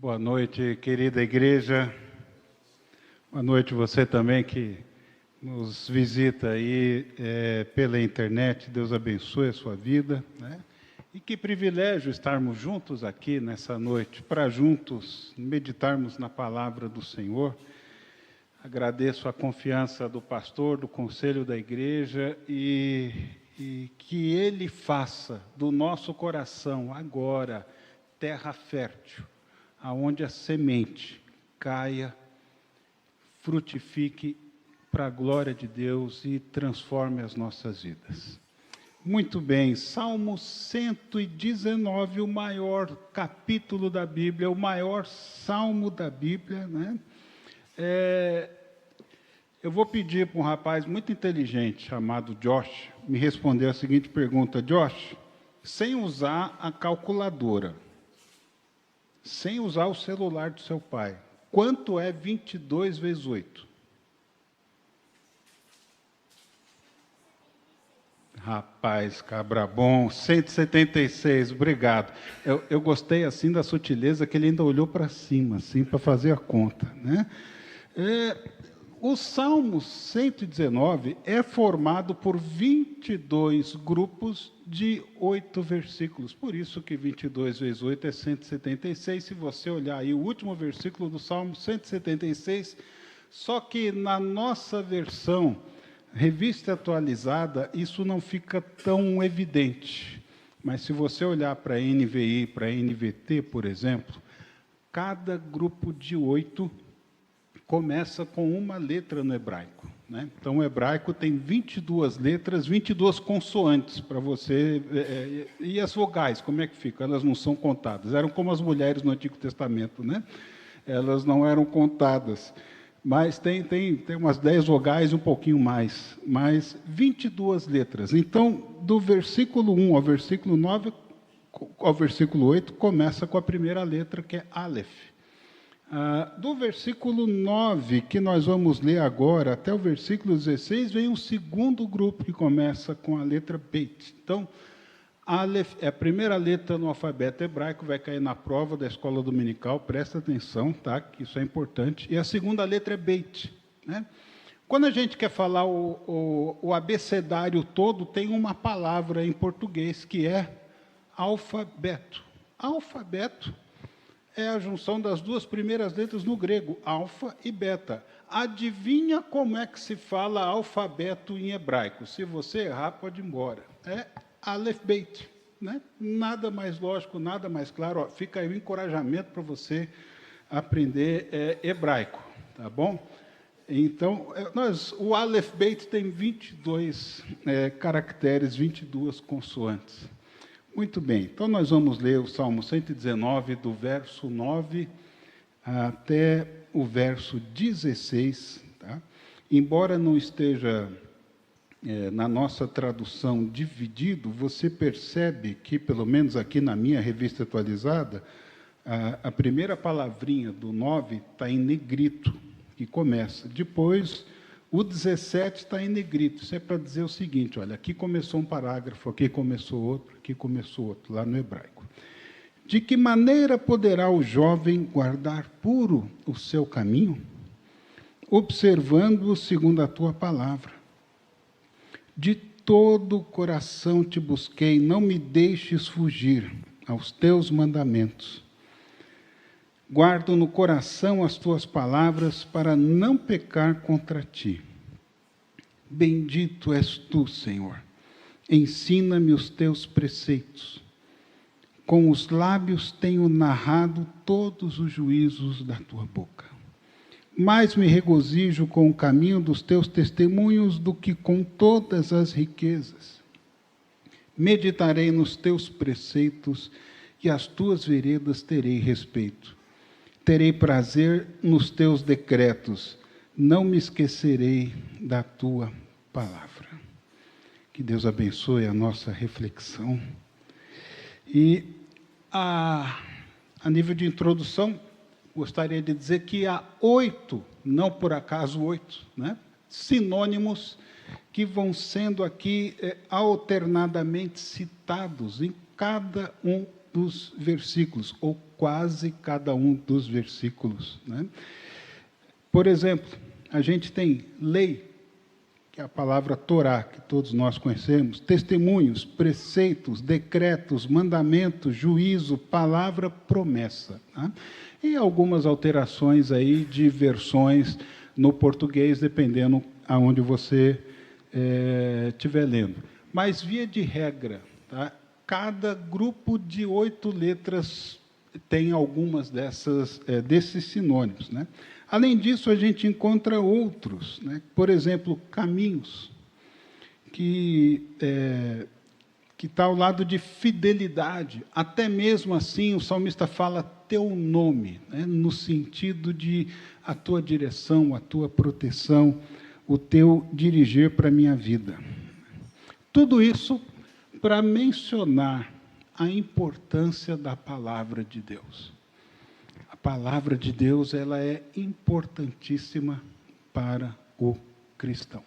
Boa noite, querida igreja. Boa noite você também que nos visita aí pela internet. Deus abençoe a sua vida, né? E que privilégio estarmos juntos aqui nessa noite, para juntos meditarmos na palavra do Senhor. Agradeço a confiança do pastor, do conselho da igreja e que ele faça do nosso coração agora terra fértil, aonde a semente caia, frutifique para a glória de Deus e transforme as nossas vidas. Muito bem, Salmo 119, o maior capítulo da Bíblia, o maior salmo da Bíblia, né? Eu vou pedir para um rapaz muito inteligente, chamado Josh, me responder a seguinte pergunta. Josh, sem usar a calculadora, sem usar o celular do seu pai, quanto é 22 vezes 8? Rapaz, cabra bom, 176, obrigado. Eu gostei assim da sutileza que ele ainda olhou para cima, assim, para fazer a conta, né? O Salmo 119 é formado por 22 grupos de 8 versículos. Por isso que 22 vezes 8 é 176. Se você olhar aí o último versículo do Salmo 176, só que na nossa versão, revista atualizada, isso não fica tão evidente. Mas se você olhar para a NVI, para a NVT, por exemplo, cada grupo de 8 começa com uma letra no hebraico, né? Então, o hebraico tem 22 letras, 22 consoantes para você... e as vogais, como é que fica? Elas não são contadas. Eram como as mulheres no Antigo Testamento, né? Elas não eram contadas. Mas tem umas 10 vogais, um pouquinho mais. Mas 22 letras. Então, do versículo 1 ao versículo 9, ao versículo 8, começa com a primeira letra, que é Aleph. Do versículo 9, que nós vamos ler agora, até o versículo 16, vem um segundo grupo que começa com a letra Beit. Então, Aleph é a primeira letra no alfabeto hebraico, vai cair na prova da escola dominical, presta atenção, tá? Que isso é importante. E a segunda letra é Beit, né? Quando a gente quer falar o abecedário todo, tem uma palavra em português que é alfabeto. Alfabeto é a junção das duas primeiras letras no grego, alfa e beta. Adivinha como é que se fala alfabeto em hebraico? Se você errar, pode ir embora. É Aleph Beit, né? Nada mais lógico, nada mais claro. Ó, fica aí o encorajamento para você aprender hebraico, tá bom? Então, o Aleph Beit tem 22 caracteres, 22 consoantes. Muito bem, então nós vamos ler o Salmo 119, do verso 9 até o verso 16. Tá? Embora não esteja na nossa tradução dividido, você percebe que, pelo menos aqui na minha revista atualizada, a primeira palavrinha do 9 está em negrito, que começa. Depois, o 17 está em negrito. Isso é para dizer o seguinte, olha, aqui começou um parágrafo, aqui começou outro, lá no hebraico. De que maneira poderá o jovem guardar puro o seu caminho? Observando-o segundo a tua palavra. De todo o coração te busquei, não me deixes fugir aos teus mandamentos. Guardo no coração as tuas palavras para não pecar contra ti. Bendito és tu, Senhor. Ensina-me os teus preceitos. Com os lábios tenho narrado todos os juízos da tua boca. Mais me regozijo com o caminho dos teus testemunhos do que com todas as riquezas. Meditarei nos teus preceitos e às tuas veredas terei respeito. Terei prazer nos teus decretos, não me esquecerei da tua palavra. Que Deus abençoe a nossa reflexão. E a nível de introdução, gostaria de dizer que há 8, não por acaso 8, né, sinônimos que vão sendo aqui alternadamente citados em cada um dos versículos, ou quase cada um dos versículos, né? Por exemplo, a gente tem lei, que é a palavra Torá, que todos nós conhecemos, testemunhos, preceitos, decretos, mandamentos, juízo, palavra, promessa, tá? E algumas alterações aí de versões no português, dependendo aonde você estiver lendo. Mas, via de regra, tá? Cada grupo de 8 letras tem algumas desses sinônimos, né? Além disso, a gente encontra outros, né? Por exemplo, caminhos, que está ao lado de fidelidade. Até mesmo assim, o salmista fala teu nome, né? No sentido de a tua direção, a tua proteção, o teu dirigir para a minha vida. Tudo isso para mencionar a importância da palavra de Deus. A palavra de Deus, ela é importantíssima para o cristão,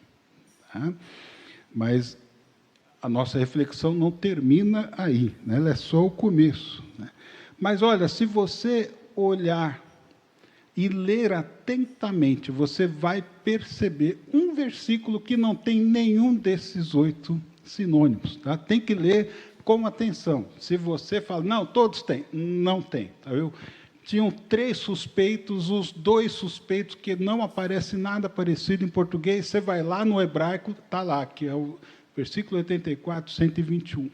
tá? Mas a nossa reflexão não termina aí, né? Ela é só o começo, né? Mas olha, se você olhar e ler atentamente, você vai perceber um versículo que não tem nenhum desses 8 sinônimos, tá? Tem que ler com atenção. Se você fala, não, todos têm, não tem, tá? Tinham 3 suspeitos, os 2 suspeitos que não aparece nada parecido em português, você vai lá no hebraico, está lá, que é o versículo 84, 121.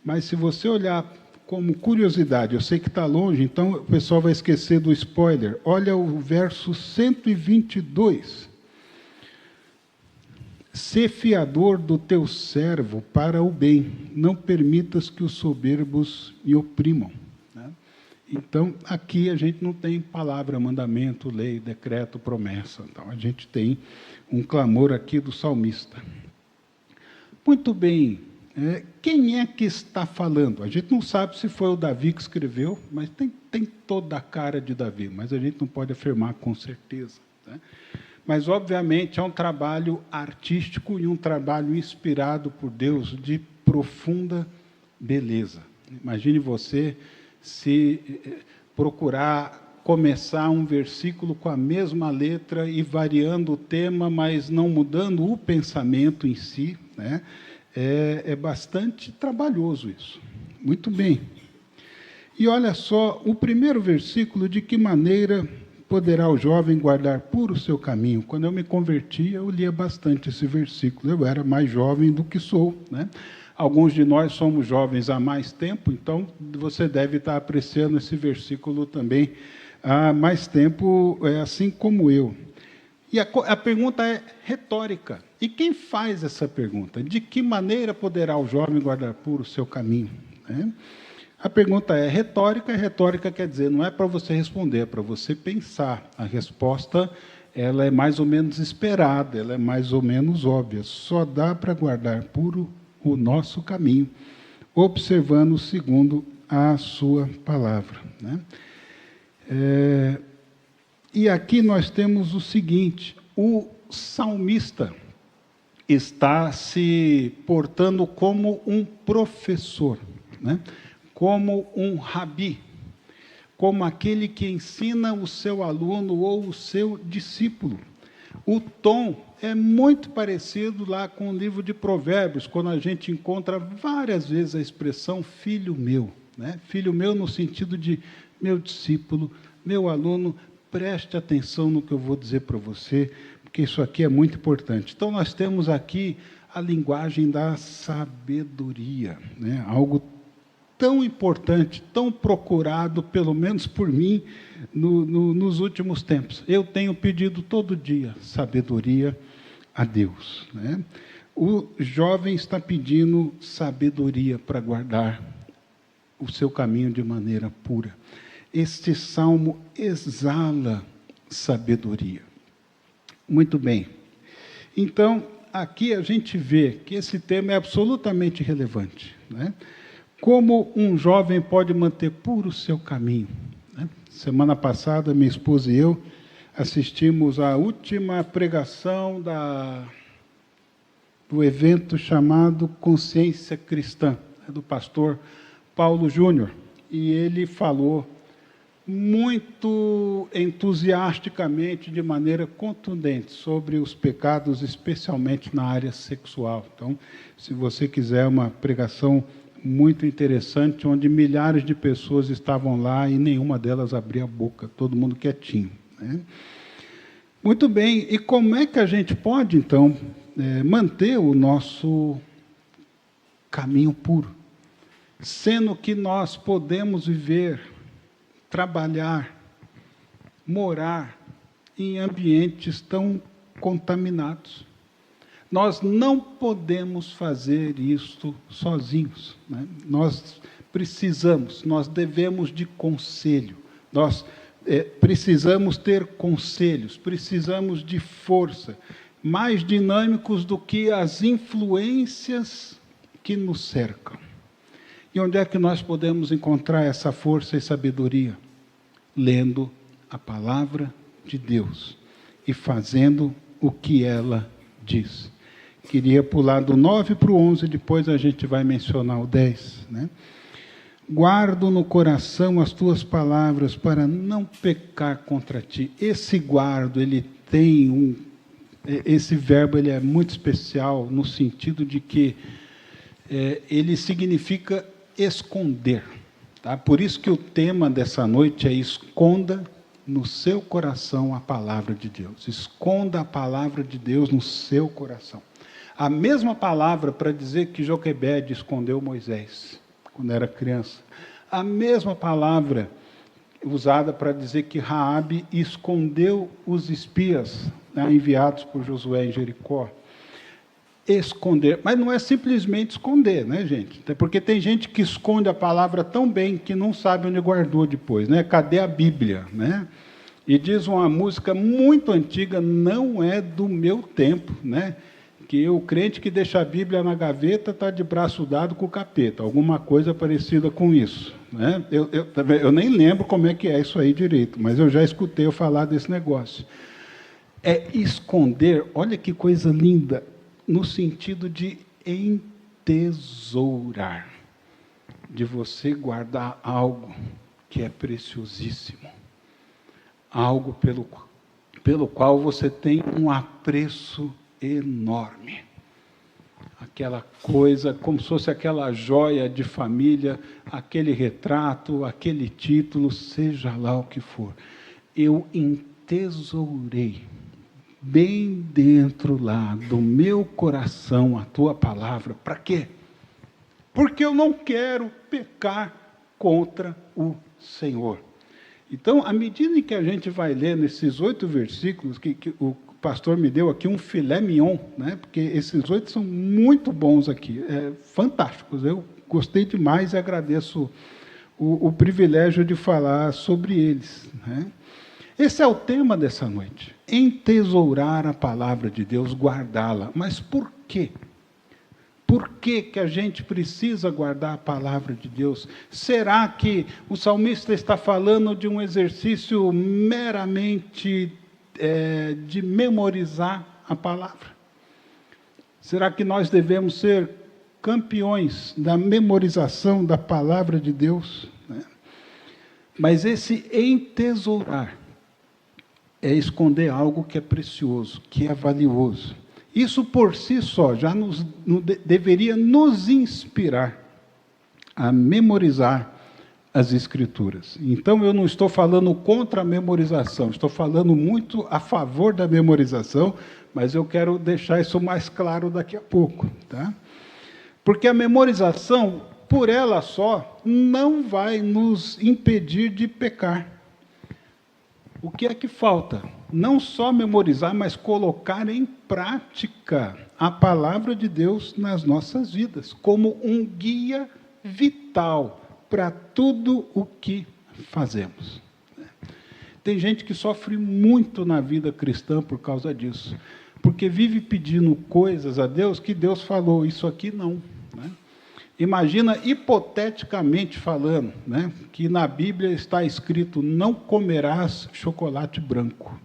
Mas se você olhar como curiosidade, eu sei que está longe, então o pessoal vai esquecer do spoiler. Olha o verso 122. Sê fiador do teu servo para o bem, não permitas que os soberbos me oprimam. Então, aqui a gente não tem palavra, mandamento, lei, decreto, promessa. Então, a gente tem um clamor aqui do salmista. Muito bem, quem é que está falando? A gente não sabe se foi o Davi que escreveu, mas tem toda a cara de Davi, mas a gente não pode afirmar com certeza, né? Mas, obviamente, é um trabalho artístico e um trabalho inspirado por Deus de profunda beleza. Imagine você se procurar começar um versículo com a mesma letra e variando o tema, mas não mudando o pensamento em si, né? É bastante trabalhoso isso. Muito bem. E olha só, o primeiro versículo, de que maneira poderá o jovem guardar puro o seu caminho? Quando eu me converti, eu lia bastante esse versículo. Eu era mais jovem do que sou, né? Alguns de nós somos jovens há mais tempo, então você deve estar apreciando esse versículo também há mais tempo, assim como eu. E a pergunta é retórica. E quem faz essa pergunta? De que maneira poderá o jovem guardar puro o seu caminho, né? A pergunta é retórica, e retórica quer dizer, não é para você responder, é para você pensar. A resposta, ela é mais ou menos esperada, ela é mais ou menos óbvia. Só dá para guardar puro o nosso caminho, observando segundo a sua palavra, né? E aqui nós temos o seguinte: o salmista está se portando como um professor, né? Como um rabi, como aquele que ensina o seu aluno ou o seu discípulo. O tom é muito parecido lá com o livro de Provérbios, quando a gente encontra várias vezes a expressão filho meu, né? Filho meu no sentido de meu discípulo, meu aluno, preste atenção no que eu vou dizer para você, porque isso aqui é muito importante. Então, nós temos aqui a linguagem da sabedoria, né? Algo tão importante, tão procurado, pelo menos por mim, nos últimos tempos. Eu tenho pedido todo dia sabedoria a Deus, né? O jovem está pedindo sabedoria para guardar o seu caminho de maneira pura. Este salmo exala sabedoria. Muito bem. Então, aqui a gente vê que esse tema é absolutamente relevante, né? Como um jovem pode manter puro o seu caminho, né? Semana passada, minha esposa e eu assistimos à última pregação do evento chamado Consciência Cristã, do pastor Paulo Júnior. e ele falou muito entusiasticamente, de maneira contundente, sobre os pecados, especialmente na área sexual. Então, se você quiser uma pregação muito interessante, onde milhares de pessoas estavam lá e nenhuma delas abria a boca, todo mundo quietinho, né? Muito bem, e como é que a gente pode, então, manter o nosso caminho puro, sendo que nós podemos viver, trabalhar, morar em ambientes tão contaminados? Nós não podemos fazer isto sozinhos, né? Nós precisamos, nós devemos de conselho, nós precisamos ter conselhos, precisamos de força, mais dinâmicos do que as influências que nos cercam. E onde é que nós podemos encontrar essa força e sabedoria? Lendo a palavra de Deus e fazendo o que ela diz. Queria pular do 9 para o 11, depois a gente vai mencionar o 10, né? Guardo no coração as tuas palavras para não pecar contra ti. Esse guardo, ele tem esse verbo, ele é muito especial no sentido de que ele significa esconder, tá? Por isso que o tema dessa noite é: esconda no seu coração a palavra de Deus. Esconda a palavra de Deus no seu coração. A mesma palavra para dizer que Joquebede escondeu Moisés quando era criança. A mesma palavra usada para dizer que Raabe escondeu os espias, né, enviados por Josué em Jericó. Esconder, mas não é simplesmente esconder, né, gente? Até porque tem gente que esconde a palavra tão bem que não sabe onde guardou depois, né? Cadê a Bíblia, né? E diz uma música muito antiga, não é do meu tempo, né? Que o crente que deixa a Bíblia na gaveta está de braço dado com o capeta, alguma coisa parecida com isso, né? Eu nem lembro como é que é isso aí direito, mas eu já escutei eu falar desse negócio. É esconder, olha que coisa linda, no sentido de entesourar, de você guardar algo que é preciosíssimo, algo pelo qual você tem um apreço enorme, aquela coisa, como se fosse aquela joia de família, aquele retrato, aquele título, seja lá o que for. Eu entesourei bem dentro lá do meu coração a tua palavra. Para quê? Porque eu não quero pecar contra o Senhor. Então, à medida em que a gente vai ler nesses 8 versículos, que o pastor me deu aqui um filé mignon, né? Porque esses 8 são muito bons aqui, fantásticos. Eu gostei demais e agradeço o privilégio de falar sobre eles, né? Esse é o tema dessa noite: entesourar a palavra de Deus, guardá-la. Mas por quê? Por que a gente precisa guardar a palavra de Deus? Será que o salmista está falando de um exercício meramente de memorizar a palavra? Será que nós devemos ser campeões da memorização da palavra de Deus, né? Mas esse entesourar é esconder algo que é precioso, que é valioso. Isso por si só já deveria nos inspirar a memorizar as Escrituras. Então, eu não estou falando contra a memorização, estou falando muito a favor da memorização, mas eu quero deixar isso mais claro daqui a pouco, tá? Porque a memorização, por ela só, não vai nos impedir de pecar. O que é que falta? Não só memorizar, mas colocar em prática a palavra de Deus nas nossas vidas, como um guia vital para tudo o que fazemos. Tem gente que sofre muito na vida cristã por causa disso, porque vive pedindo coisas a Deus que Deus falou, isso aqui não, né? Imagina, hipoteticamente falando, né, que na Bíblia está escrito: não comerás chocolate branco.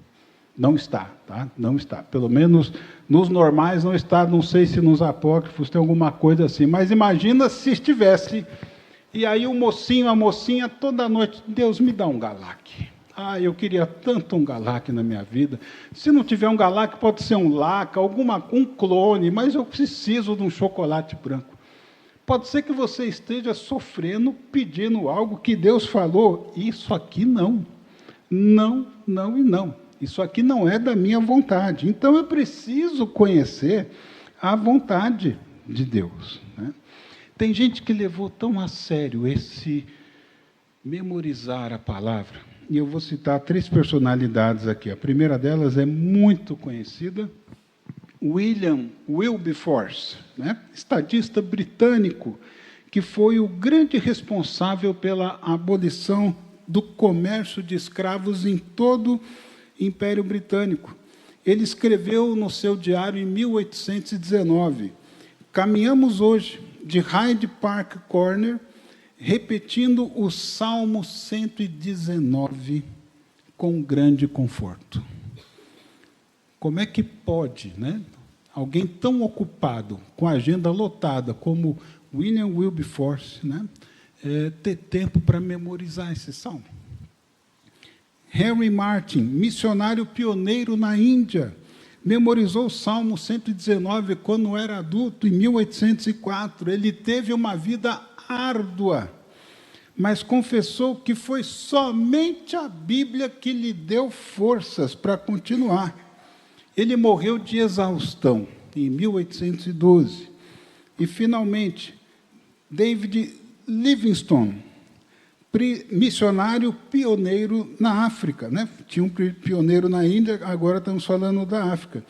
Não está, tá? Não está. Pelo menos nos normais não está, não sei se nos apócrifos tem alguma coisa assim, mas imagina se estivesse E aí o mocinho, a mocinha, toda noite, Deus me dá um Galac. Ah, eu queria tanto um Galac na minha vida. Se não tiver um Galac, pode ser um Laca, um clone, mas eu preciso de um chocolate branco. Pode ser que você esteja sofrendo, pedindo algo que Deus falou, isso aqui não. Não, não e não. Isso aqui não é da minha vontade. Então eu preciso conhecer a vontade de Deus, né? Tem gente que levou tão a sério esse memorizar a palavra, e eu vou citar 3 personalidades aqui. A primeira delas é muito conhecida, William Wilberforce, né? Estadista britânico, que foi o grande responsável pela abolição do comércio de escravos em todo o Império Britânico. Ele escreveu no seu diário em 1819, caminhamos hoje de Hyde Park Corner, repetindo o Salmo 119 com grande conforto. Como é que pode, né, alguém tão ocupado, com a agenda lotada, como William Wilberforce, né, ter tempo para memorizar esse salmo? Henry Martin, missionário pioneiro na Índia, memorizou o Salmo 119 quando era adulto, em 1804. Ele teve uma vida árdua, mas confessou que foi somente a Bíblia que lhe deu forças para continuar. Ele morreu de exaustão, em 1812. E, finalmente, David Livingstone, missionário pioneiro na África, né? Tinha um pioneiro na Índia, agora estamos falando da África.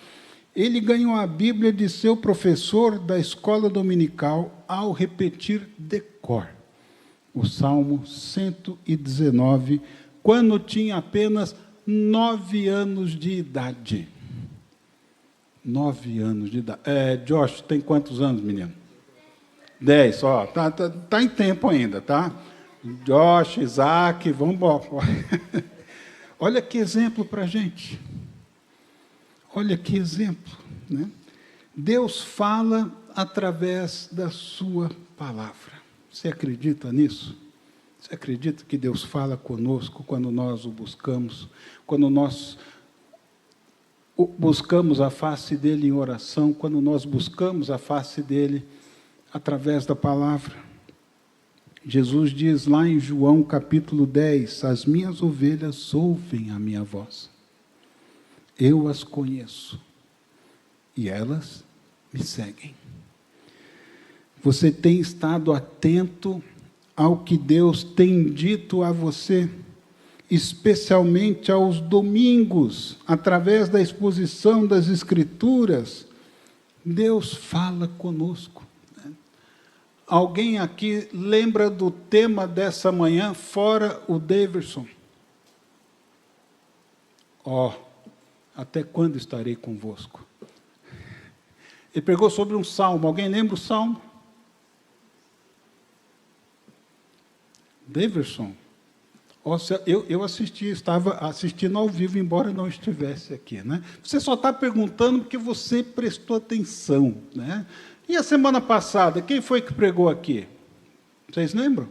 Ele ganhou a Bíblia de seu professor da escola dominical ao repetir de cor o Salmo 119, quando tinha apenas 9 anos de idade. 9 anos de idade. Josh, tem quantos anos, menino? 10, ó, tá em tempo ainda, tá? Josh, Isaac, vamos embora. Olha que exemplo para a gente. Olha que exemplo, né? Deus fala através da sua palavra. Você acredita nisso? Você acredita que Deus fala conosco quando nós o buscamos? Quando nós buscamos a face dele em oração, quando nós buscamos a face dele através da palavra? Jesus diz lá em João capítulo 10, as minhas ovelhas ouvem a minha voz. Eu as conheço e elas me seguem. Você tem estado atento ao que Deus tem dito a você, especialmente aos domingos, através da exposição das Escrituras? Deus fala conosco. Alguém aqui lembra do tema dessa manhã, fora o Davidson? Até quando estarei convosco? Ele pregou sobre um salmo. Alguém lembra o salmo? Davidson? Eu assisti, estava assistindo ao vivo, embora não estivesse aqui, né? Você só está perguntando porque você prestou atenção, né? E a semana passada, quem foi que pregou aqui? Vocês lembram?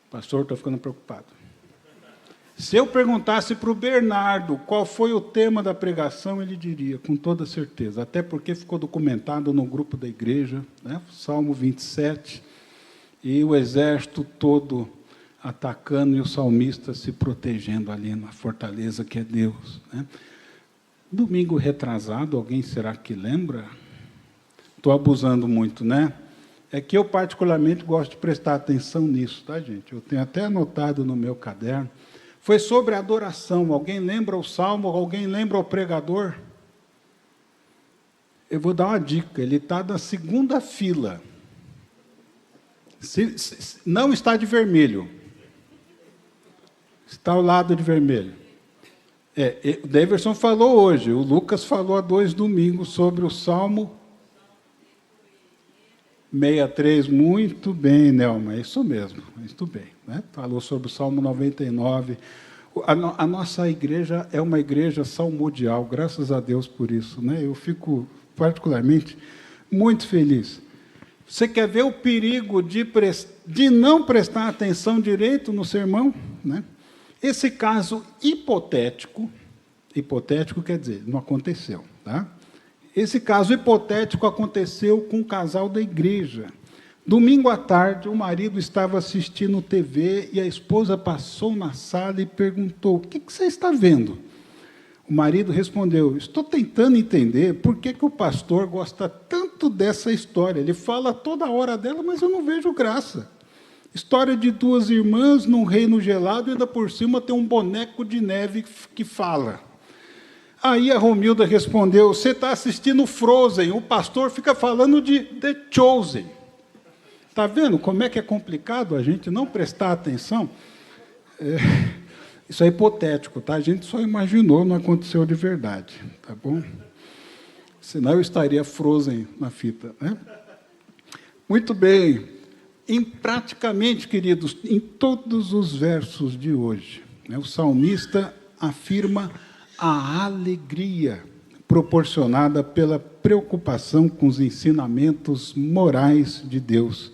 O pastor está ficando preocupado. Se eu perguntasse para o Bernardo qual foi o tema da pregação, ele diria, com toda certeza, até porque ficou documentado no grupo da igreja, né? Salmo 27, e o exército todo atacando e o salmista se protegendo ali na fortaleza que é Deus, né? Domingo retrasado, alguém será que lembra? Estou abusando muito, né? É que eu particularmente gosto de prestar atenção nisso, tá, gente? Eu tenho até anotado no meu caderno. Foi sobre adoração. Alguém lembra o salmo? Alguém lembra o pregador? Eu vou dar uma dica. Ele está na segunda fila. Não está de vermelho. Está ao lado de vermelho. O Davidson falou hoje. O Lucas falou há 2 domingos sobre o salmo 63, muito bem, Nelma, é isso mesmo, muito bem, né? Falou sobre o Salmo 99. A nossa igreja é uma igreja salmodial, graças a Deus por isso, né? Eu fico particularmente muito feliz. Você quer ver o perigo de não prestar atenção direito no sermão? Né? Esse caso hipotético quer dizer, não aconteceu. Tá? Esse caso hipotético aconteceu com um casal da igreja. Domingo à tarde, o marido estava assistindo TV e a esposa passou na sala e perguntou: o que você está vendo? O marido respondeu: estou tentando entender por que o pastor gosta tanto dessa história. Ele fala toda hora dela, mas eu não vejo graça. História de duas irmãs num reino gelado e ainda por cima tem um boneco de neve que fala. Aí a Romilda respondeu: você está assistindo Frozen, o pastor fica falando de The Chosen. Está vendo como é que é complicado a gente não prestar atenção? Isso é hipotético, tá? A gente só imaginou, não aconteceu de verdade, tá bom? Senão eu estaria Frozen na fita, né? Muito bem. Praticamente, queridos, em todos os versos de hoje, né, o salmista afirma a alegria proporcionada pela preocupação com os ensinamentos morais de Deus.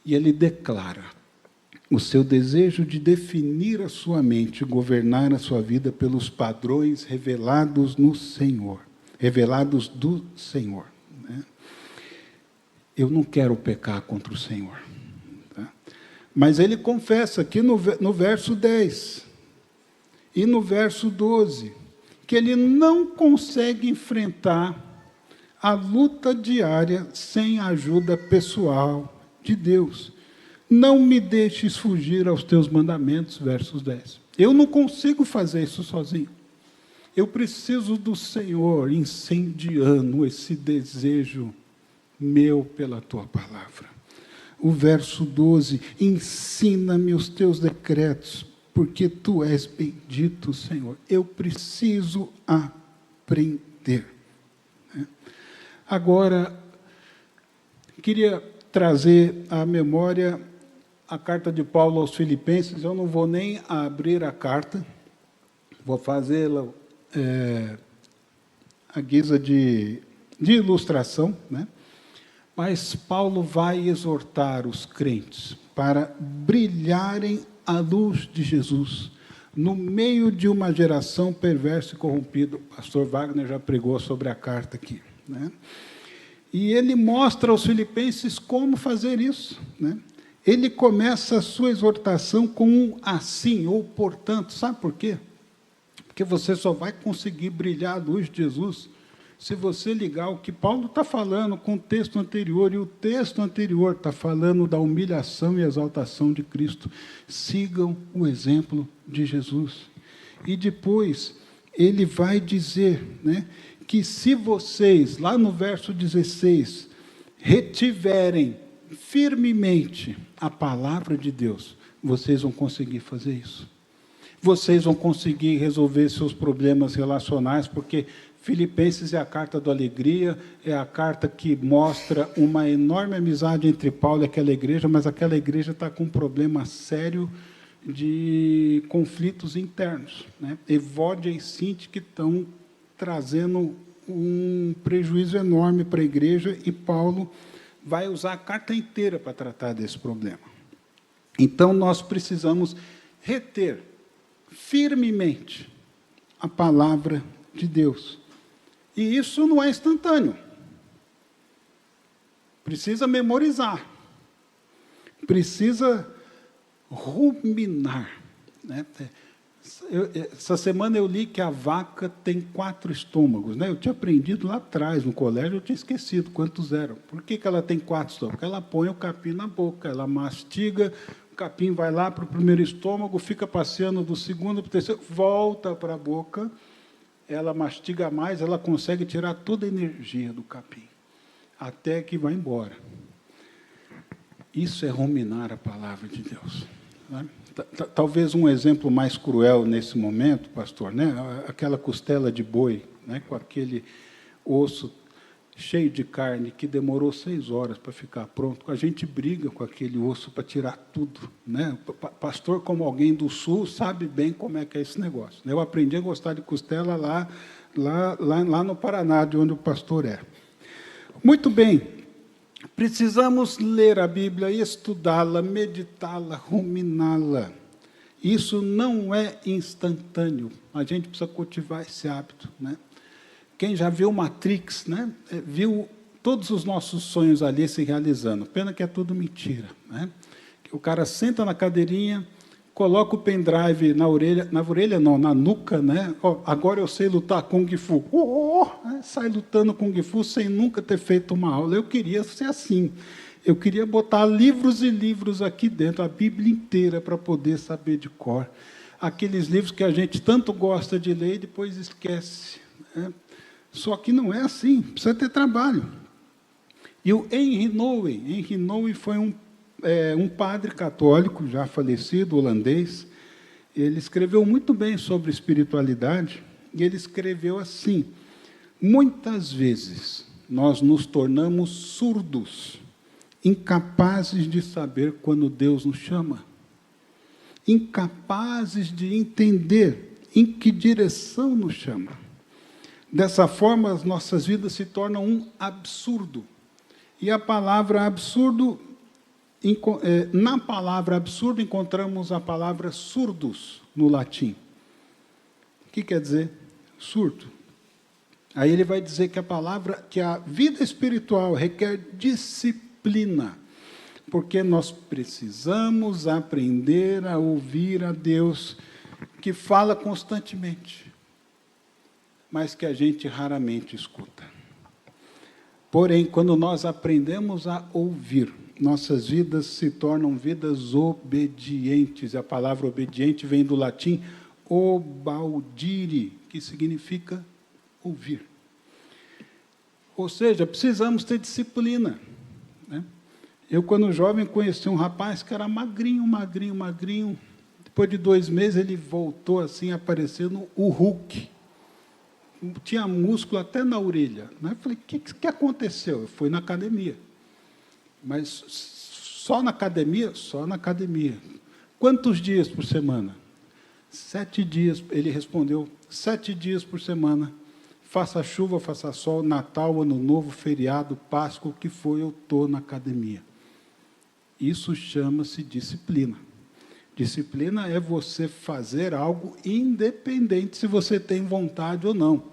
E ele declara o seu desejo de definir a sua mente, governar a sua vida pelos padrões revelados no Senhor, revelados do Senhor. Né? Eu não quero pecar contra o Senhor. Tá? Mas ele confessa aqui no verso 10 e no verso 12, que ele não consegue enfrentar a luta diária sem a ajuda pessoal de Deus. Não me deixes fugir aos teus mandamentos, versos 10. Eu não consigo fazer isso sozinho. Eu preciso do Senhor incendiando esse desejo meu pela tua palavra. O verso 12, ensina-me os teus decretos, porque tu és bendito, Senhor. Eu preciso aprender. Agora, queria trazer à memória a carta de Paulo aos Filipenses. Eu não vou nem abrir a carta, vou fazê-la à guisa de ilustração, né? Mas Paulo vai exortar os crentes para brilharem à luz de Jesus, no meio de uma geração perversa e corrompida. O pastor Wagner já pregou sobre a carta aqui, né? E ele mostra aos filipenses como fazer isso, né? Ele começa a sua exortação com um assim, ou portanto. Sabe por quê? Porque você só vai conseguir brilhar a luz de Jesus se você ligar o que Paulo está falando com o texto anterior, e o texto anterior está falando da humilhação e exaltação de Cristo. Sigam o exemplo de Jesus. E depois, ele vai dizer, né, que se vocês, lá no verso 16, retiverem firmemente a palavra de Deus, vocês vão conseguir fazer isso. Vocês vão conseguir resolver seus problemas relacionais, porque Filipenses é a carta da alegria, é a carta que mostra uma enorme amizade entre Paulo e aquela igreja, mas aquela igreja está com um problema sério de conflitos internos, né? Evódia e Sinti que estão trazendo um prejuízo enorme para a igreja, e Paulo vai usar a carta inteira para tratar desse problema. Então, nós precisamos reter firmemente a palavra de Deus. E isso não é instantâneo. Precisa memorizar. Precisa ruminar, né? Essa semana eu li que a vaca tem 4 estômagos, né? Eu tinha aprendido lá atrás, no colégio, eu tinha esquecido quantos eram. Por que ela tem 4 estômagos? Porque ela põe o capim na boca, ela mastiga, o capim vai lá para o primeiro estômago, fica passeando do segundo para o terceiro, volta para a boca, ela mastiga mais, ela consegue tirar toda a energia do capim, até que vai embora. Isso é ruminar a palavra de Deus, né? Talvez um exemplo mais cruel nesse momento, pastor, né? Aquela costela de boi, né? Com aquele osso cheio de carne que demorou 6 horas para ficar pronto. A gente briga com aquele osso para tirar tudo, né? Pastor, como alguém do sul, sabe bem como é que é esse negócio. Eu aprendi a gostar de costela lá no Paraná, de onde o pastor é. Muito bem. Precisamos ler a Bíblia, estudá-la, meditá-la, ruminá-la. Isso não é instantâneo. A gente precisa cultivar esse hábito, né? Quem já viu Matrix, né? Viu todos os nossos sonhos ali se realizando. Pena que é tudo mentira, né? O cara senta na cadeirinha, coloca o pendrive na orelha não, na nuca, né? Oh, agora eu sei lutar Kung Fu. Sai lutando Kung Fu sem nunca ter feito uma aula. Eu queria ser assim. Eu queria botar livros e livros aqui dentro, a Bíblia inteira, para poder saber de cor. Aqueles livros que a gente tanto gosta de ler e depois esquece, né? Só que não é assim, precisa ter trabalho. E o Henry Nouwen foi um padre católico, já falecido, holandês. Ele escreveu muito bem sobre espiritualidade, e ele escreveu assim: muitas vezes nós nos tornamos surdos, incapazes de saber quando Deus nos chama, incapazes de entender em que direção nos chama. Dessa forma, as nossas vidas se tornam um absurdo. E a palavra absurdo, na palavra absurdo, encontramos a palavra surdos, no latim. O que quer dizer? Surdo. Aí ele vai dizer que a vida espiritual requer disciplina, porque nós precisamos aprender a ouvir a Deus, que fala constantemente, mas que a gente raramente escuta. Porém, quando nós aprendemos a ouvir, nossas vidas se tornam vidas obedientes. A palavra obediente vem do latim obaudire, que significa ouvir. Ou seja, precisamos ter disciplina, né? Eu, quando jovem, conheci um rapaz que era magrinho. Depois de 2 meses, ele voltou assim, aparecendo o Hulk. Tinha músculo até na orelha, né? Eu falei, o que aconteceu? Eu fui na academia. Mas só na academia? Só na academia. Quantos dias por semana? 7 dias. Ele respondeu, 7 dias por semana. Faça chuva, faça sol, Natal, Ano Novo, feriado, Páscoa, o que for, eu estou na academia. Isso chama-se disciplina. Disciplina é você fazer algo independente se você tem vontade ou não.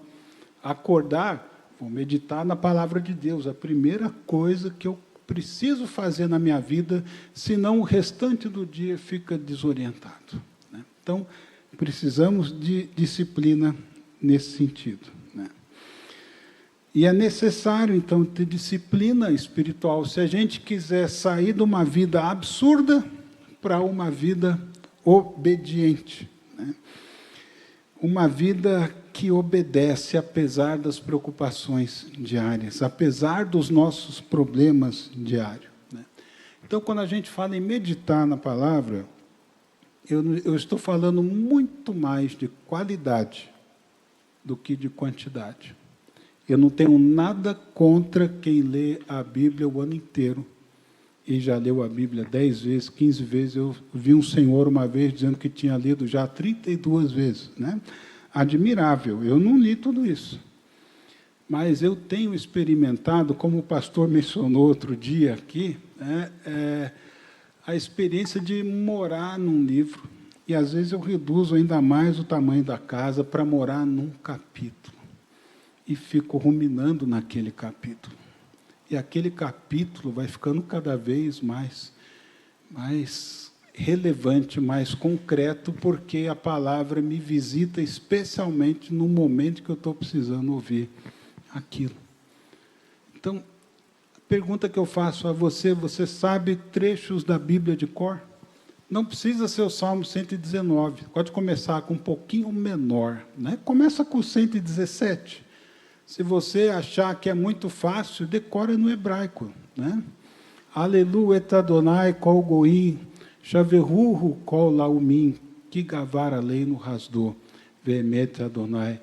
Acordar, vou meditar na palavra de Deus, a primeira coisa que eu preciso fazer na minha vida, senão o restante do dia fica desorientado, né? Então, precisamos de disciplina nesse sentido, né? E é necessário, então, ter disciplina espiritual, se a gente quiser sair de uma vida absurda para uma vida obediente, né? Uma vida que obedece, apesar das preocupações diárias, apesar dos nossos problemas diários, né? Então, quando a gente fala em meditar na palavra, eu estou falando muito mais de qualidade do que de quantidade. Eu não tenho nada contra quem lê a Bíblia o ano inteiro, e já leu a Bíblia 10 vezes, 15 vezes. Eu vi um senhor uma vez dizendo que tinha lido já 32 vezes, né? Admirável, eu não li tudo isso. Mas eu tenho experimentado, como o pastor mencionou outro dia aqui, a experiência de morar num livro, e às vezes eu reduzo ainda mais o tamanho da casa para morar num capítulo, e fico ruminando naquele capítulo. E aquele capítulo vai ficando cada vez mais relevante, mais concreto, porque a palavra me visita especialmente no momento que eu estou precisando ouvir aquilo. Então, a pergunta que eu faço a você: você sabe trechos da Bíblia de cor? Não precisa ser o Salmo 119, pode começar com um pouquinho menor, né? Começa com o 117. Se você achar que é muito fácil, decora no hebraico, né? Aleluia et Adonai kol goim, shaveruhu kol laumim, ki gavar aleinu rasdor, veemet Adonai,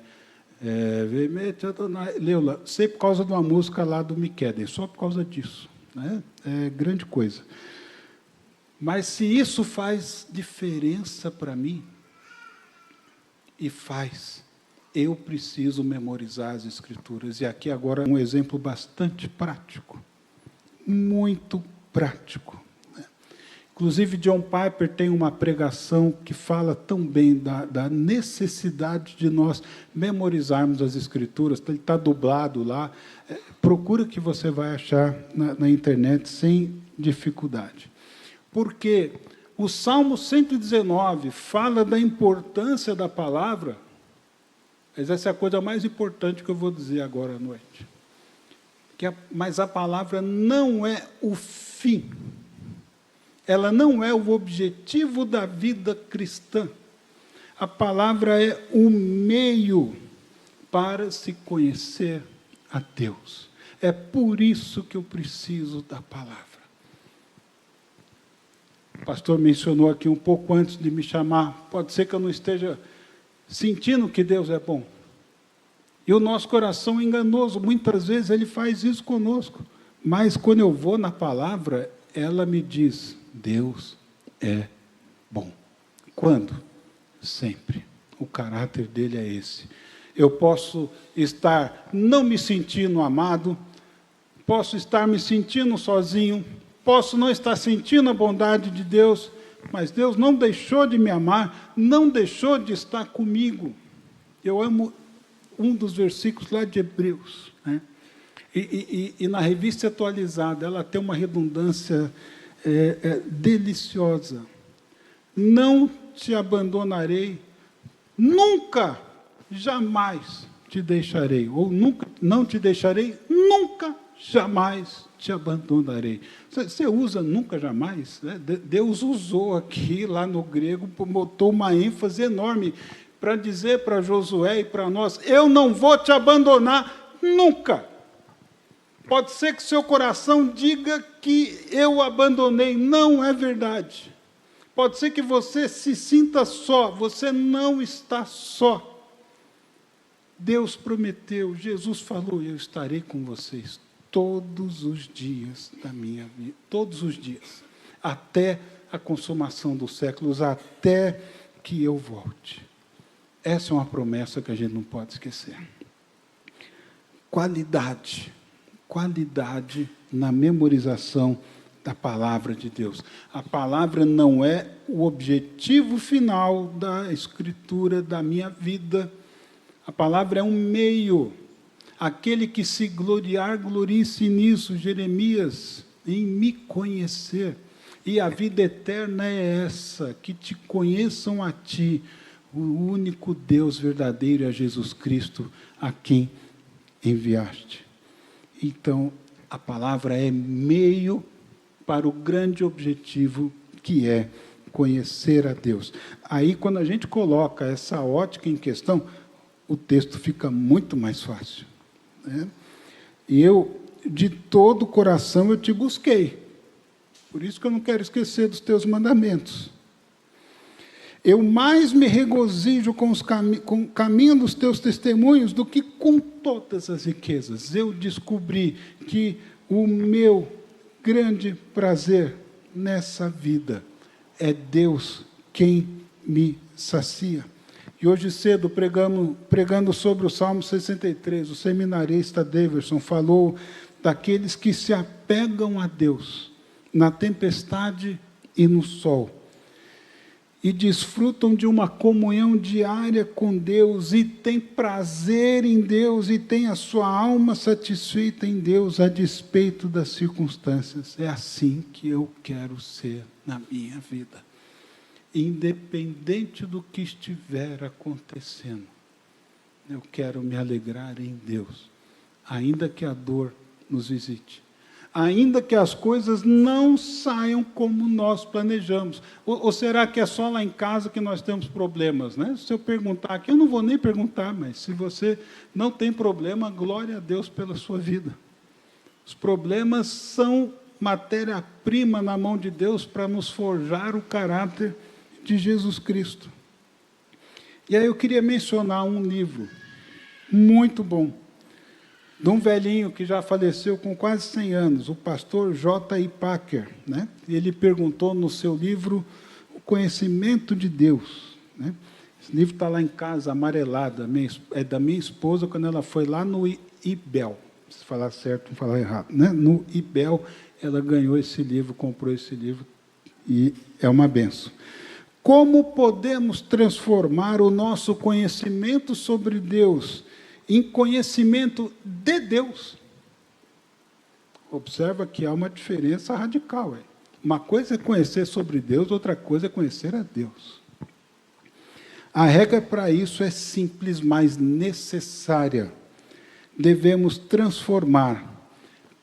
Leula, sei por causa de uma música lá do Miquel, só por causa disso, né? É grande coisa. Mas se isso faz diferença para mim, e faz, eu preciso memorizar as Escrituras. E aqui agora um exemplo bastante prático. muito prático. Inclusive, John Piper tem uma pregação que fala tão bem da necessidade de nós memorizarmos as Escrituras. Ele está dublado lá. Procura que você vai achar na internet sem dificuldade. Porque o Salmo 119 fala da importância da palavra, mas essa é a coisa mais importante que eu vou dizer agora à noite. Mas a palavra não é o fim. Ela não é o objetivo da vida cristã. A palavra é o meio para se conhecer a Deus. É por isso que eu preciso da palavra. O pastor mencionou aqui um pouco antes de me chamar, pode ser que eu não esteja sentindo que Deus é bom. E o nosso coração é enganoso, muitas vezes ele faz isso conosco. Mas quando eu vou na palavra, ela me diz, Deus é bom. Quando? Sempre. O caráter dele é esse. Eu posso estar não me sentindo amado, posso estar me sentindo sozinho, posso não estar sentindo a bondade de Deus, mas Deus não deixou de me amar, não deixou de estar comigo. Eu amo um dos versículos lá de Hebreus, né? E na revista atualizada, ela tem uma redundância deliciosa. Não te abandonarei, nunca, jamais te deixarei, ou nunca, não te deixarei, nunca, jamais te abandonarei. Você usa nunca, jamais? Né? Deus usou aqui, lá no grego, botou uma ênfase enorme para dizer para Josué e para nós, eu não vou te abandonar nunca. Pode ser que seu coração diga que eu abandonei, não é verdade. Pode ser que você se sinta só, você não está só. Deus prometeu, Jesus falou, eu estarei com vocês todos os dias da minha vida, todos os dias, até a consumação dos séculos, até que eu volte. Essa é uma promessa que a gente não pode esquecer. Qualidade na memorização da palavra de Deus. A palavra não é o objetivo final da Escritura, da minha vida. A palavra é um meio. Aquele que se gloriar, glorie-se nisso, Jeremias, em me conhecer. E a vida eterna é essa, que te conheçam a ti, o único Deus verdadeiro, é Jesus Cristo, a quem enviaste. Então, a palavra é meio para o grande objetivo que é conhecer a Deus. Aí, quando a gente coloca essa ótica em questão, o texto fica muito mais fácil. Né? E eu, de todo o coração, eu te busquei. Por isso que eu não quero esquecer dos teus mandamentos. Eu mais me regozijo com o caminho dos teus testemunhos do que com todas as riquezas. Eu descobri que o meu grande prazer nessa vida é Deus quem me sacia. E hoje cedo, pregando sobre o Salmo 63, o seminarista Davidson falou daqueles que se apegam a Deus na tempestade e no sol, e desfrutam de uma comunhão diária com Deus, e têm prazer em Deus, e têm a sua alma satisfeita em Deus, a despeito das circunstâncias. É assim que eu quero ser na minha vida. Independente do que estiver acontecendo, eu quero me alegrar em Deus, ainda que a dor nos visite. Ainda que as coisas não saiam como nós planejamos. Ou será que é só lá em casa que nós temos problemas? Né? Se eu perguntar aqui, eu não vou nem perguntar, mas se você não tem problema, glória a Deus pela sua vida. Os problemas são matéria-prima na mão de Deus para nos forjar o caráter de Jesus Cristo. E aí eu queria mencionar um livro muito bom, de um velhinho que já faleceu com quase 100 anos, o pastor J.I. Packer. Né? Ele perguntou no seu livro O Conhecimento de Deus. Né? Esse livro está lá em casa, amarelado, é da minha esposa, quando ela foi lá no IBEL. se falar certo, não falar errado, né? No IBEL, ela ganhou esse livro, comprou esse livro, e é uma benção. Como podemos transformar o nosso conhecimento sobre Deus em conhecimento de Deus? Observa que há uma diferença radical. Uma coisa é conhecer sobre Deus, outra coisa é conhecer a Deus. A regra para isso é simples, mas necessária. Devemos transformar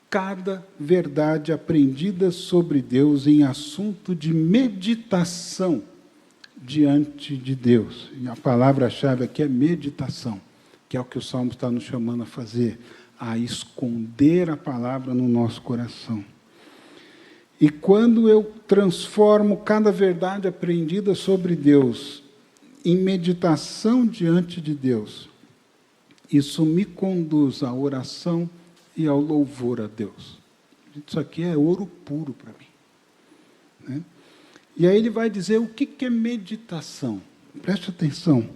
cada verdade aprendida sobre Deus em assunto de meditação diante de Deus. E a palavra-chave aqui é meditação, que é o que o Salmo está nos chamando a fazer, a esconder a palavra no nosso coração. E quando eu transformo cada verdade aprendida sobre Deus em meditação diante de Deus, isso me conduz à oração e ao louvor a Deus. Isso aqui é ouro puro para mim, né? E aí ele vai dizer o que é meditação. Preste atenção.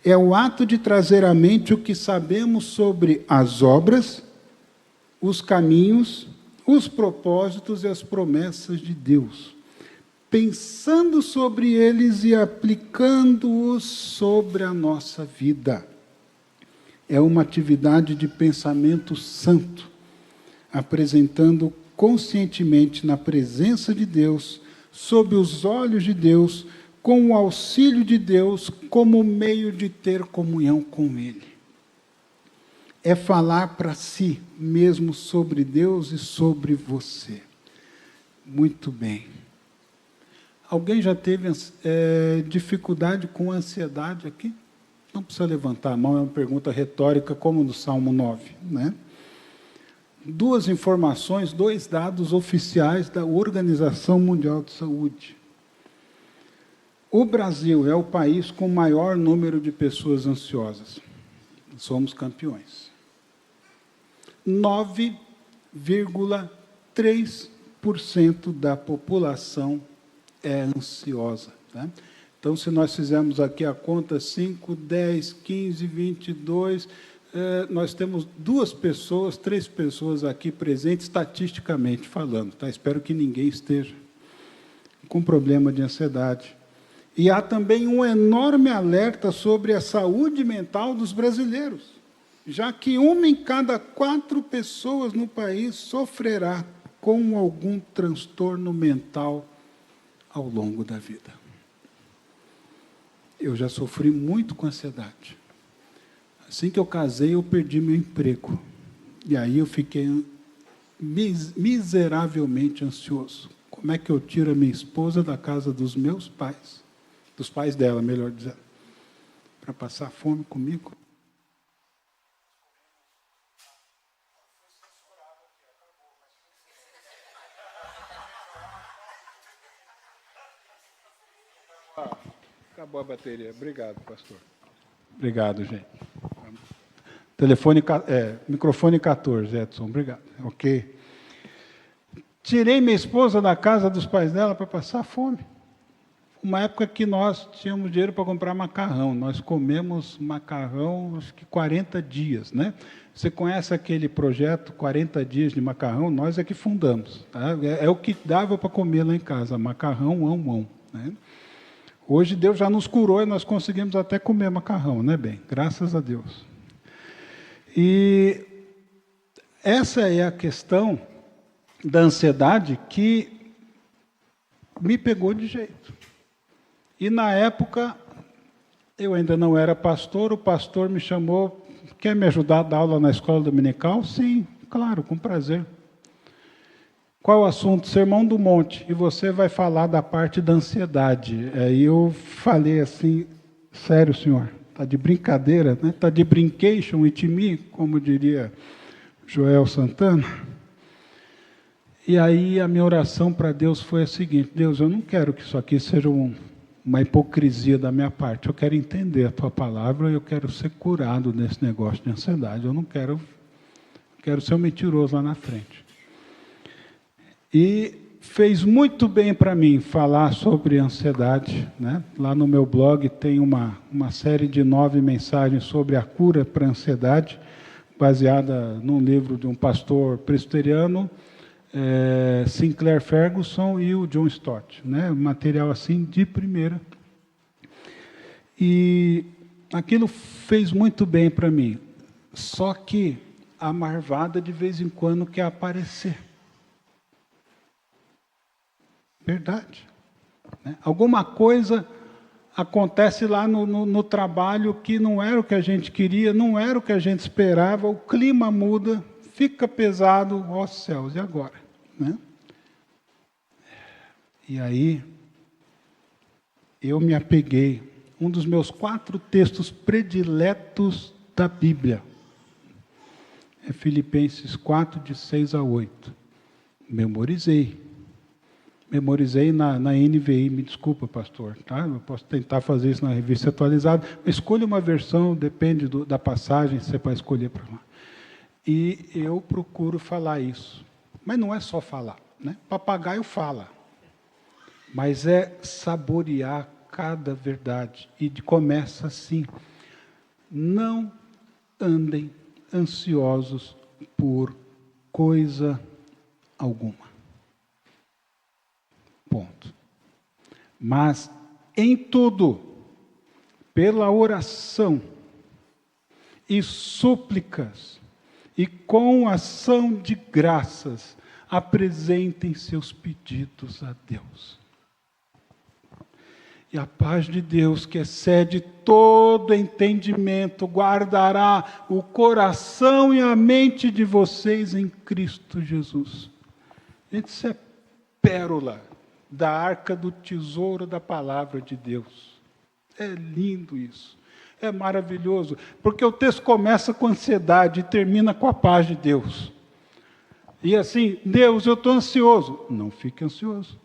É o ato de trazer à mente o que sabemos sobre as obras, os caminhos, os propósitos e as promessas de Deus, pensando sobre eles e aplicando-os sobre a nossa vida. É uma atividade de pensamento santo, apresentando conscientemente na presença de Deus, sob os olhos de Deus, com o auxílio de Deus, como meio de ter comunhão com Ele. É falar para si mesmo sobre Deus e sobre você. Muito bem. Alguém já teve dificuldade com ansiedade aqui? Não precisa levantar a mão, é uma pergunta retórica, como no Salmo 9, né? 2 informações, 2 dados oficiais da Organização Mundial de Saúde. O Brasil é o país com o maior número de pessoas ansiosas. Somos campeões. 9,3% da população é ansiosa, tá? Então, se nós fizermos aqui a conta 5, 10, 15, 22, nós temos 2 pessoas, 3 pessoas aqui presentes, estatisticamente falando, tá? Espero que ninguém esteja com problema de ansiedade. E há também um enorme alerta sobre a saúde mental dos brasileiros, já que 1 em cada 4 pessoas no país sofrerá com algum transtorno mental ao longo da vida. Eu já sofri muito com ansiedade. Assim que eu casei, eu perdi meu emprego. E aí eu fiquei miseravelmente ansioso. Como é que eu tiro a minha esposa da casa dos meus pais, dos pais dela, melhor dizendo, para passar fome comigo? Acabou a bateria. Obrigado, pastor. Obrigado, gente. Microfone 14, Edson. Obrigado. Ok. Tirei minha esposa da casa dos pais dela para passar fome. Uma época que nós tínhamos dinheiro para comprar macarrão. Nós comemos macarrão, acho que 40 dias, né? Você conhece aquele projeto 40 dias de macarrão? Nós é que fundamos. Tá? É o que dava para comer lá em casa, macarrão, né? Hoje Deus já nos curou e nós conseguimos até comer macarrão, né, bem? Graças a Deus. E essa é a questão da ansiedade que me pegou de jeito. E na época, eu ainda não era pastor, o pastor me chamou, quer me ajudar a dar aula na escola dominical? Sim, claro, com prazer. Qual o assunto? Sermão do Monte. E você vai falar da parte da ansiedade. Aí eu falei assim, sério, senhor? Está de brincadeira, né? Está de brincation it me, como diria Joel Santana. E aí a minha oração para Deus foi a seguinte: Deus, eu não quero que isso aqui seja uma hipocrisia da minha parte. Eu quero entender a tua palavra e eu quero ser curado nesse negócio de ansiedade. Eu não quero ser um mentiroso lá na frente. E fez muito bem para mim falar sobre ansiedade, né? Lá no meu blog tem uma série de 9 mensagens sobre a cura para a ansiedade. baseada num livro de um pastor presbiteriano, Sinclair Ferguson e o John Stott, né? Material assim de primeira. E aquilo fez muito bem para mim. Só que a marvada de vez em quando quer aparecer. Verdade. Né? Alguma coisa acontece lá no trabalho que não era o que a gente queria, não era o que a gente esperava, o clima muda, fica pesado, ó céus, e agora? Né? E aí, eu me apeguei, um dos meus 4 textos prediletos da Bíblia, é Filipenses 4, de 6 a 8. Memorizei na NVI, me desculpa, pastor, tá? Eu posso tentar fazer isso na revista atualizada, escolha uma versão, depende da passagem, você vai escolher para lá. E eu procuro falar isso. Mas não é só falar, né? Papagaio fala, mas é saborear cada verdade. E começa assim: não andem ansiosos por coisa alguma. Ponto. Mas em tudo, pela oração e súplicas e com ação de graças, apresentem seus pedidos a Deus. E a paz de Deus, que excede todo entendimento, guardará o coração e a mente de vocês em Cristo Jesus. Gente, isso é pérola da arca do tesouro da palavra de Deus. É lindo isso. É maravilhoso. Porque o texto começa com ansiedade e termina com a paz de Deus. E assim, Deus, eu estou ansioso. Não fique ansioso.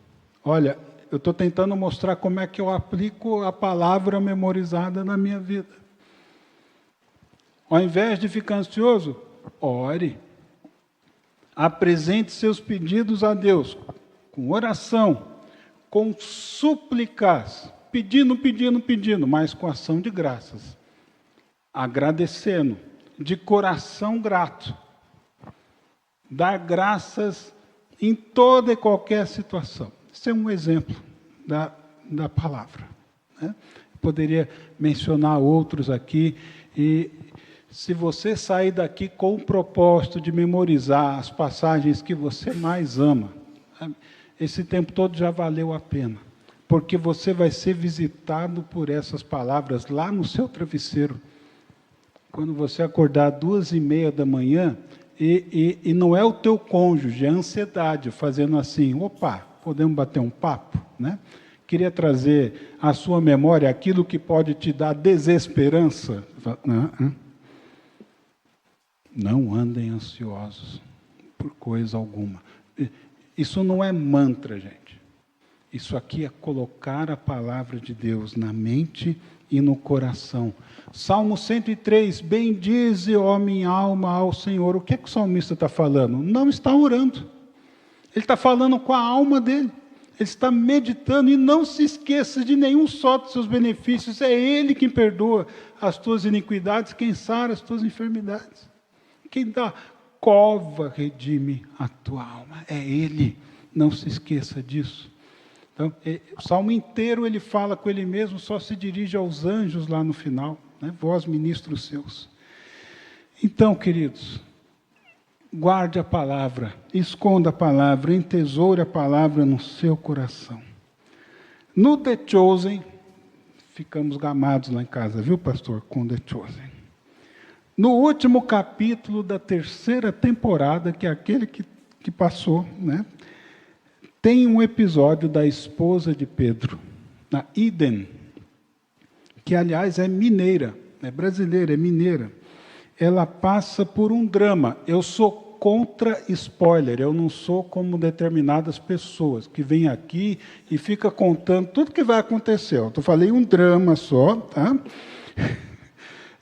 Olha, eu estou tentando mostrar como é que eu aplico a palavra memorizada na minha vida. Ao invés de ficar ansioso, ore. Apresente seus pedidos a Deus, com oração, com súplicas, pedindo, mas com ação de graças. Agradecendo, de coração grato. Dar graças em toda e qualquer situação. Esse é um exemplo da palavra. Né? Poderia mencionar outros aqui, e se você sair daqui com o propósito de memorizar as passagens que você mais ama, esse tempo todo já valeu a pena, porque você vai ser visitado por essas palavras lá no seu travesseiro. Quando você acordar 2h30 da manhã, e não é o teu cônjuge, é a ansiedade, fazendo assim, opa, podemos bater um papo, né? Queria trazer à sua memória aquilo que pode te dar desesperança. Não andem ansiosos por coisa alguma. Isso não é mantra, gente. Isso aqui é colocar a palavra de Deus na mente e no coração. Salmo 103, bendize, ó minha alma, ao Senhor. O que é que o salmista está falando? Não está orando. Ele está falando com a alma dele. Ele está meditando, e não se esqueça de nenhum só dos seus benefícios. É Ele quem perdoa as tuas iniquidades, quem sara as tuas enfermidades. Quem dá cova redime a tua alma. É Ele. Não se esqueça disso. Então, o salmo inteiro ele fala com ele mesmo, só se dirige aos anjos lá no final, né? Vós, ministros seus. Então, queridos, guarde a palavra, esconda a palavra, entesoure a palavra no seu coração. No The Chosen, ficamos gamados lá em casa, viu, pastor, com The Chosen. No último capítulo da 3ª temporada, que é aquele que passou, né? Tem um episódio da esposa de Pedro, a Eden, que, aliás, é mineira, é brasileira, é mineira. Ela passa por um drama. Eu sou contra spoiler, eu não sou como determinadas pessoas que vêm aqui e ficam contando tudo que vai acontecer. Eu falei um drama só, tá?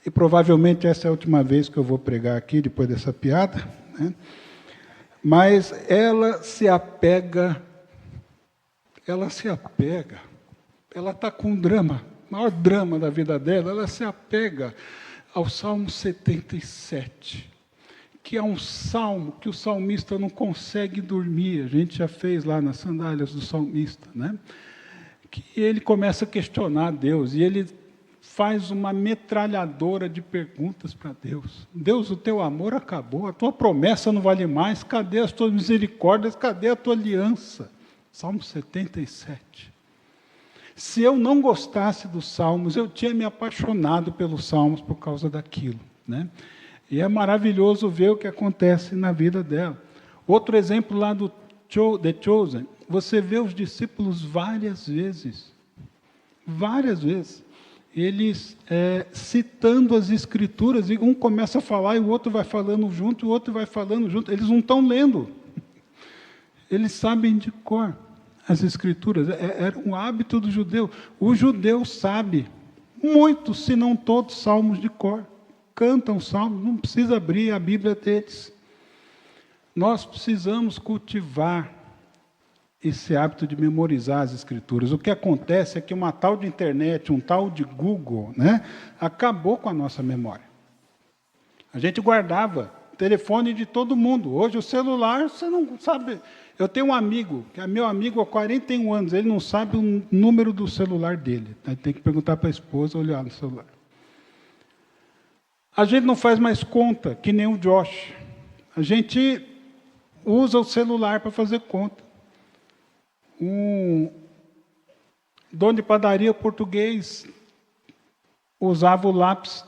E provavelmente essa é a última vez que eu vou pregar aqui, depois dessa piada, né? Mas ela se apega, ela está com um drama, o maior drama da vida dela, ela se apega ao Salmo 77. que é um salmo que o salmista não consegue dormir. A gente já fez lá nas sandálias do salmista, né? Que ele começa a questionar Deus, e ele faz uma metralhadora de perguntas para Deus. Deus, o teu amor acabou, a tua promessa não vale mais, cadê as tuas misericórdias, cadê a tua aliança? Salmo 77. Se eu não gostasse dos salmos, eu tinha me apaixonado pelos salmos por causa daquilo, né? E é maravilhoso ver o que acontece na vida dela. Outro exemplo lá do The Chosen, você vê os discípulos várias vezes, eles citando as Escrituras, e um começa a falar e o outro vai falando junto, eles não estão lendo, eles sabem de cor as Escrituras, era um hábito do judeu. O judeu sabe muitos, se não todos, salmos de cor, cantam salmos, não precisa abrir a Bíblia deles. Nós precisamos cultivar esse hábito de memorizar as Escrituras. O que acontece é que uma tal de internet, um tal de Google, né, acabou com a nossa memória. A gente guardava telefone de todo mundo. Hoje o celular, você não sabe. Eu tenho um amigo, que é meu amigo há 41 anos, ele não sabe o número do celular dele. Tem que perguntar para a esposa, olhar no celular. A gente não faz mais conta, que nem o Josh. A gente usa o celular para fazer conta. Um dono de padaria português usava o lápis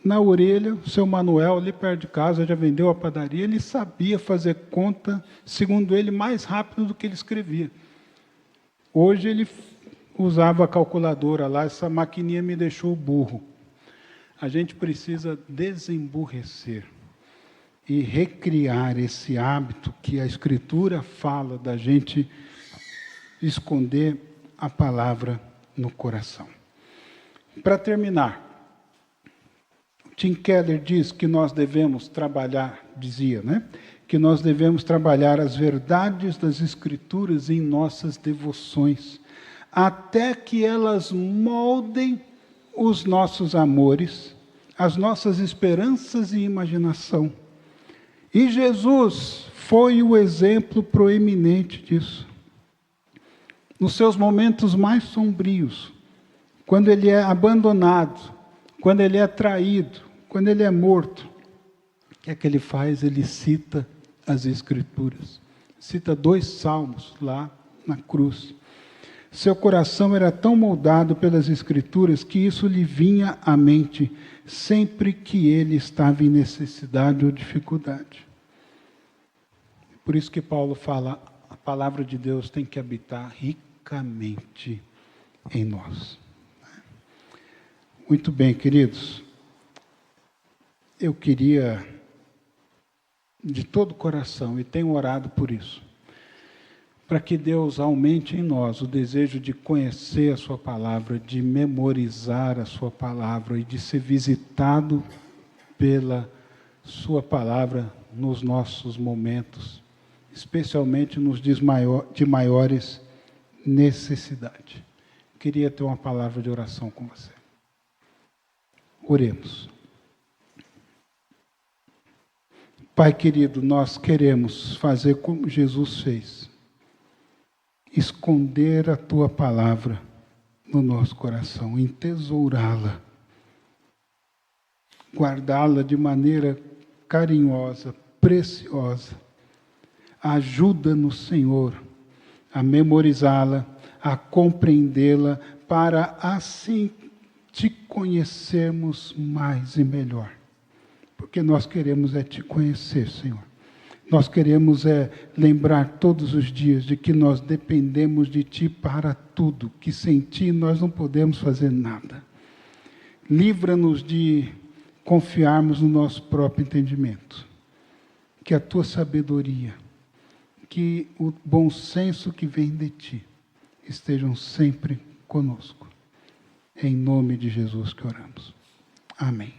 na orelha, o seu Manuel, ali perto de casa, já vendeu a padaria, ele sabia fazer conta, segundo ele, mais rápido do que ele escrevia. Hoje ele usava a calculadora lá, essa maquininha me deixou burro. A gente precisa desemburrecer e recriar esse hábito que a Escritura fala da gente esconder a palavra no coração. Para terminar, Tim Keller diz que nós devemos trabalhar, dizia, né? Que nós devemos trabalhar as verdades das Escrituras em nossas devoções, até que elas moldem os nossos amores, as nossas esperanças e imaginação. E Jesus foi o exemplo proeminente disso. Nos seus momentos mais sombrios, quando ele é abandonado, quando ele é traído, quando ele é morto, o que é que ele faz? Ele cita as Escrituras. Cita 2 salmos lá na cruz. Seu coração era tão moldado pelas Escrituras que isso lhe vinha à mente sempre que ele estava em necessidade ou dificuldade. Por isso que Paulo fala, a palavra de Deus tem que habitar ricamente em nós. Muito bem, queridos. Eu queria, de todo o coração, e tenho orado por isso, para que Deus aumente em nós o desejo de conhecer a sua palavra, de memorizar a sua palavra e de ser visitado pela sua palavra nos nossos momentos, especialmente nos dias de maiores necessidades. Queria ter uma palavra de oração com você. Oremos. Pai querido, nós queremos fazer como Jesus fez. Esconder a tua palavra no nosso coração, entesourá-la, guardá-la de maneira carinhosa, preciosa. Ajuda-nos, Senhor, a memorizá-la, a compreendê-la, para assim te conhecermos mais e melhor. Porque nós queremos te conhecer, Senhor. Nós queremos lembrar todos os dias de que nós dependemos de Ti para tudo, que sem Ti nós não podemos fazer nada. Livra-nos de confiarmos no nosso próprio entendimento. Que a Tua sabedoria, que o bom senso que vem de Ti, estejam sempre conosco. Em nome de Jesus que oramos. Amém.